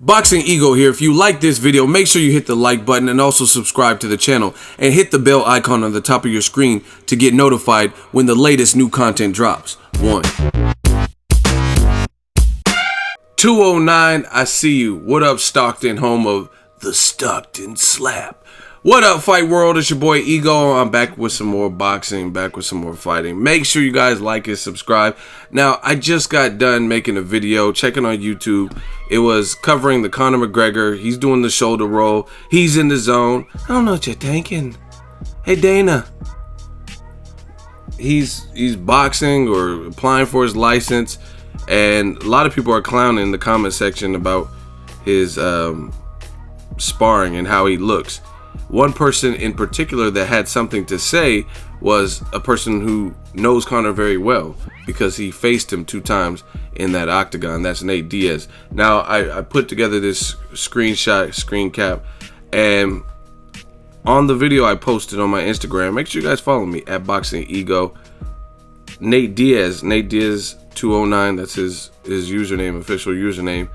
Boxingego here. If you like this video, make sure you hit the like button and also subscribe to the channel and hit the bell icon on the top of your screen to get notified when the latest new content drops. 209, I see you. What up, Stockton, home of the Stockton Slap? What up, Fight World? It's your boy Ego. I'm back with some more boxing, back with some more fighting. Make sure you guys like and subscribe. Now, I just got done making a video, checking on YouTube. It was covering the Conor McGregor. He's doing the shoulder roll. He's in the zone. I don't know what you're thinking. Hey, Dana. He's boxing or applying for his license. And a lot of people are clowning in the comment section about his sparring and how he looks. One person in particular that had something to say was a person who knows Conor very well because he faced him 2 times in that octagon. That's Nate Diaz. Now, I put together this screen cap, and on the video I posted on my Instagram, make sure you guys follow me at Boxingego. Nate Diaz 209, that's his username, official username.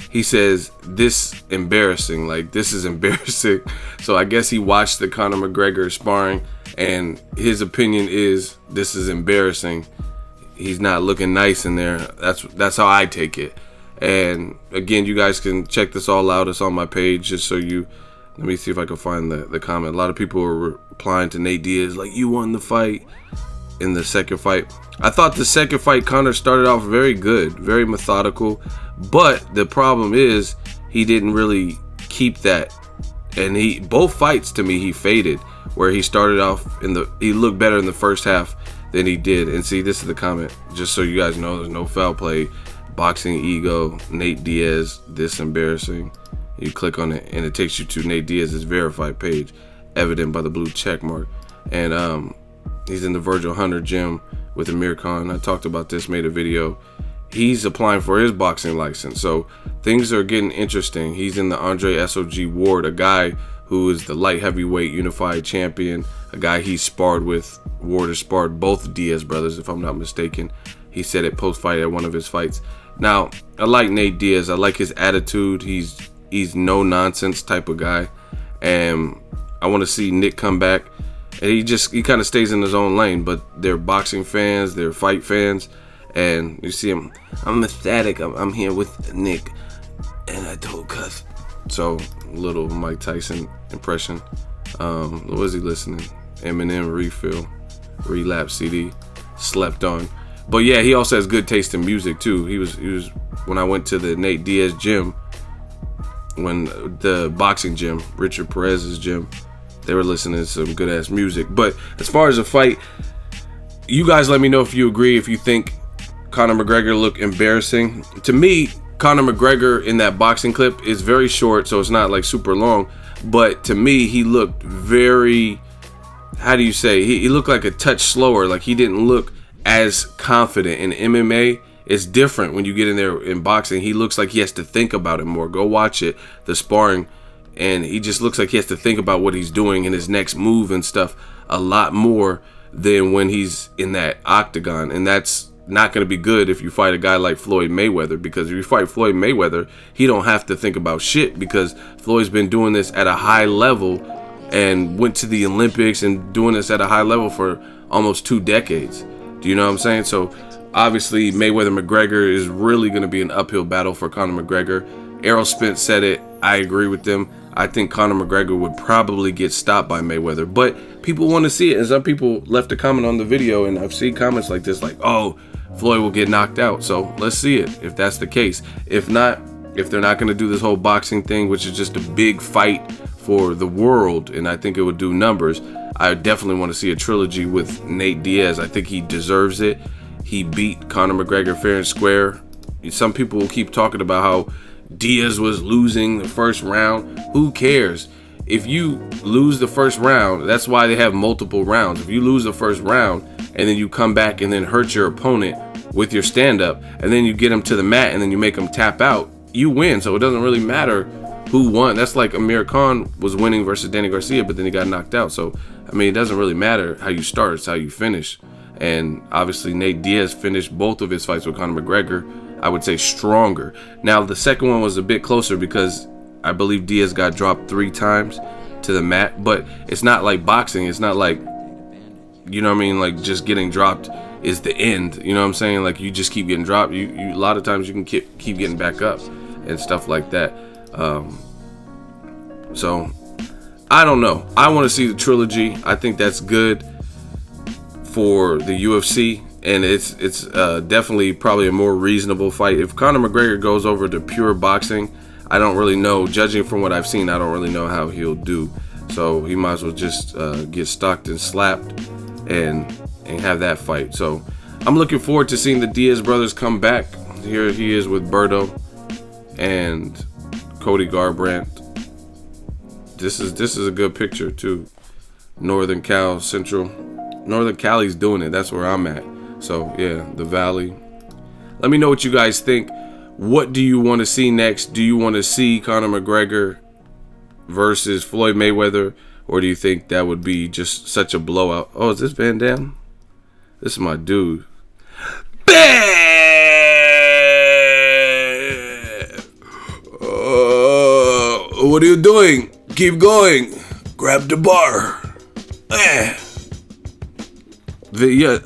He says, this is embarrassing. So I guess he watched the Conor McGregor sparring, and his opinion is this is embarrassing. He's not looking nice in there. That's how I take it. And again, you guys can check this all out. It's on my page, just so you. Let me see if I can find the comment. A lot of people are replying to Nate Diaz like, you won the fight in the second fight. I thought the second fight, Conor started off very good, very methodical, but the problem is he didn't really keep that. And both fights to me, he faded, where he started off he looked better in the first half than he did. And see, this is the comment, just so you guys know, there's no foul play. Boxingego, Nate Diaz, this embarrassing. You click on it and it takes you to Nate Diaz's verified page, evident by the blue check mark. And he's in the Virgil Hunter gym with Amir Khan. I talked about this, made a video. He's applying for his boxing license. So things are getting interesting. He's in the Andre SOG Ward, a guy who is the light heavyweight unified champion, a guy he sparred with. Ward has sparred both Diaz brothers, if I'm not mistaken. He said it post-fight at one of his fights. Now, I like Nate Diaz. I like his attitude. He's no nonsense type of guy. And I want to see Nick come back. And he kind of stays in his own lane, but they're boxing fans, they're fight fans, and you see him. I'm ecstatic. I'm here with Nick, and I told Cuss. So, little Mike Tyson impression. What was he listening? Eminem, Refill, Relapse CD, Slept On. But yeah, he also has good taste in music too. He was when I went to the Nate Diaz gym, when the boxing gym, Richard Perez's gym. They were listening to some good ass music. But as far as a fight, you guys let me know if you agree, if you think Conor McGregor looked embarrassing. To me, Conor McGregor in that boxing clip is very short, so it's not like super long. But to me, he looked very, how do you say, he looked like a touch slower. Like he didn't look as confident. In MMA, it's different when you get in there in boxing. He looks like he has to think about it more. Go watch it, the sparring. And he just looks like he has to think about what he's doing and his next move and stuff a lot more than when he's in that octagon. And that's not going to be good if you fight a guy like Floyd Mayweather, because if you fight Floyd Mayweather, he don't have to think about shit, because Floyd's been doing this at a high level and went to the Olympics and doing this at a high level for almost 2 decades. Do you know what I'm saying? So obviously Mayweather-McGregor is really going to be an uphill battle for Conor McGregor. Errol Spence said it. I agree with them. I think Conor McGregor would probably get stopped by Mayweather, but people want to see it. And some people left a comment on the video, and I've seen comments like this, like, oh, Floyd will get knocked out. So let's see it, if that's the case. If not, if they're not going to do this whole boxing thing, which is just a big fight for the world, and I think it would do numbers, I definitely want to see a trilogy with Nate Diaz. I think he deserves it. He beat Conor McGregor fair and square. Some people will keep talking about how Diaz was losing the first round. Who cares? If you lose the first round, that's why they have multiple rounds. If you lose the first round and then you come back and then hurt your opponent with your stand-up, and then you get him to the mat and then you make him tap out, you win. So it doesn't really matter who won. That's like Amir Khan was winning versus Danny Garcia, but then he got knocked out. So, I mean, it doesn't really matter how you start, it's how you finish. And obviously Nate Diaz finished both of his fights with Conor McGregor. I would say, stronger. Now, the second one was a bit closer because I believe Diaz got dropped 3 times to the mat, but it's not like boxing. It's not like, you know what I mean, like just getting dropped is the end. You know what I'm saying? Like you just keep getting dropped. You a lot of times you can keep getting back up and stuff like that. So I don't know. I want to see the trilogy. I think that's good for the UFC, and it's definitely probably a more reasonable fight. If Conor McGregor goes over to pure boxing, I don't really know. Judging from what I've seen, I don't really know how he'll do. So he might as well just get stalked and slapped and have that fight. So I'm looking forward to seeing the Diaz brothers come back. Here he is with Berto and Cody Garbrandt. This is a good picture too. Northern Cali's doing it. That's where I'm at. So yeah, the Valley. Let me know what you guys think. What do you want to see next? Do you want to see Conor McGregor versus Floyd Mayweather, or do you think that would be just such a blowout? Oh, is this Van Damme? This is my dude. Bam! What are you doing? Keep going. Grab the bar. Y'all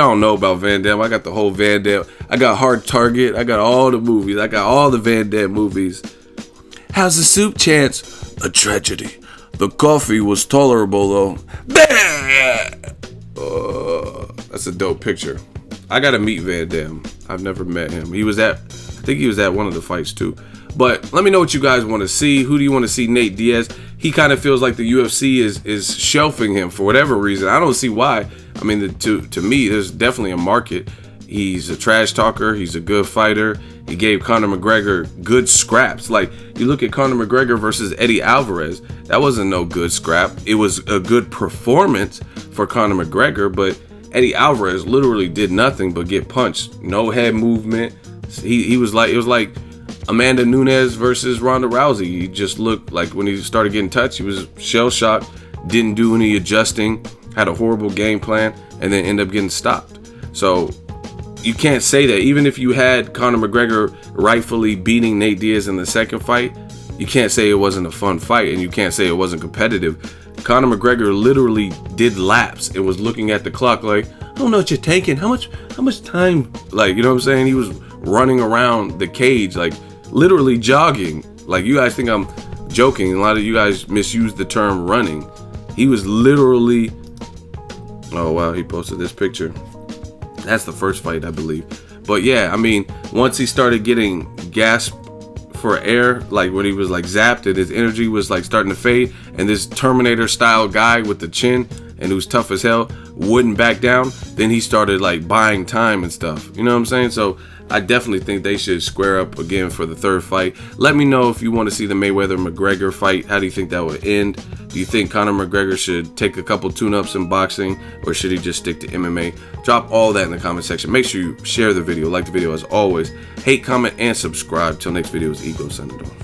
don't know about Van Damme. I got the whole Van Damme. I got Hard Target. I got all the movies. I got all the Van Damme movies. How's the soup, Chance? A tragedy. The coffee was tolerable, though. That's a dope picture. I gotta meet Van Damme. I've never met him. I think he was at one of the fights, too. But let me know what you guys want to see. Who do you want to see? Nate Diaz. He kind of feels like the UFC is shelving him for whatever reason. I don't see why. I mean, to me, there's definitely a market. He's a trash talker. He's a good fighter. He gave Conor McGregor good scraps. Like, you look at Conor McGregor versus Eddie Alvarez. That wasn't no good scrap. It was a good performance for Conor McGregor, but Eddie Alvarez literally did nothing but get punched. No head movement. It was like Amanda Nunes versus Ronda Rousey. He just looked like when he started getting touched, he was shell-shocked, didn't do any adjusting, had a horrible game plan, and then ended up getting stopped. So you can't say that. Even if you had Conor McGregor rightfully beating Nate Diaz in the second fight, you can't say it wasn't a fun fight, and you can't say it wasn't competitive. Conor McGregor literally did laps and was looking at the clock like, I don't know what you're taking. How much time? Like, you know what I'm saying? He was running around the cage, like literally jogging. Like, you guys think I'm joking. A lot of you guys misuse the term running. He was literally, oh wow, he posted this picture. That's the first fight, I believe. But yeah, I mean, once he started getting gasped for air, like when he was like zapped and his energy was like starting to fade, and this Terminator style guy with the chin and who's tough as hell wouldn't back down, then he started like buying time and stuff. You know what I'm saying? So I definitely think they should square up again for the third fight. Let me know if you want to see the Mayweather-McGregor fight. How do you think that would end? Do you think Conor McGregor should take a couple tune-ups in boxing, or should he just stick to MMA? Drop all that in the comment section. Make sure you share the video, like the video as always. Hate, comment, and subscribe. Till next video is Ego signing off.